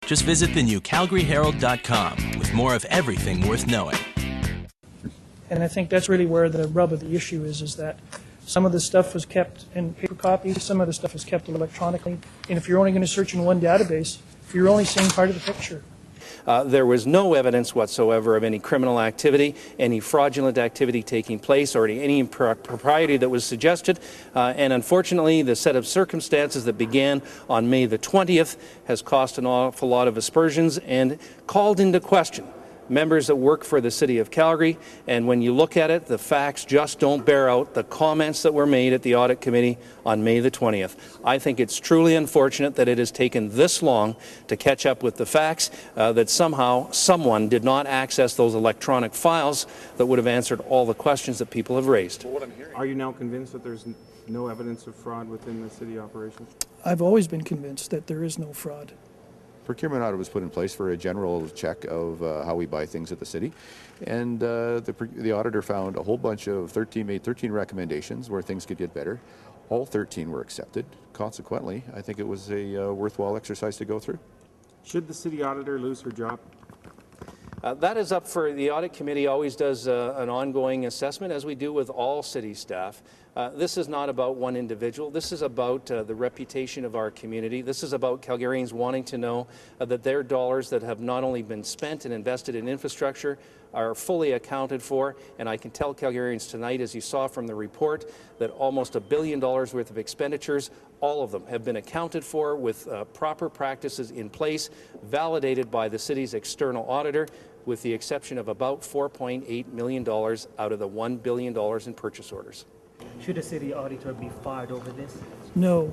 Just visit the new CalgaryHerald.com with more of everything worth knowing. And I think that's really where the rub of the issue is that some of the stuff was kept in paper copies, some of the stuff was kept electronically, and if you're only going to search in one database, you're only seeing part of the picture. There was no evidence whatsoever of any criminal activity, any fraudulent activity taking place, or any impropriety that was suggested. And unfortunately, the set of circumstances that began on May the 20th has caused an awful lot of aspersions and called into question members that work for the City of Calgary. And when you look at it, the facts just don't bear out the comments that were made at the Audit Committee on May the 20th. I think it's truly unfortunate that it has taken this long to catch up with the facts, that somehow someone did not access those electronic files that would have answered all the questions that people have raised. Are you now convinced that there's no evidence of fraud within the city operations? I've always been convinced that there is no fraud. Procurement audit was put in place for a general check of how we buy things at the city, and the auditor found a whole bunch of 13 recommendations where things could get better. All 13 were accepted. Consequently, I think it was a worthwhile exercise to go through. Should the city auditor lose her job? That is up for the Audit Committee. Always does an ongoing assessment, as we do with all city staff. This is not about one individual. This is about the reputation of our community. This is about Calgarians wanting to know that their dollars that have not only been spent and invested in infrastructure are fully accounted for. And I can tell Calgarians tonight, as you saw from the report, that almost $1 billion worth of expenditures, all of them have been accounted for with proper practices in place, validated by the city's external auditor, with the exception of about $4.8 million out of the $1 billion in purchase orders. Should a city auditor be fired over this? No.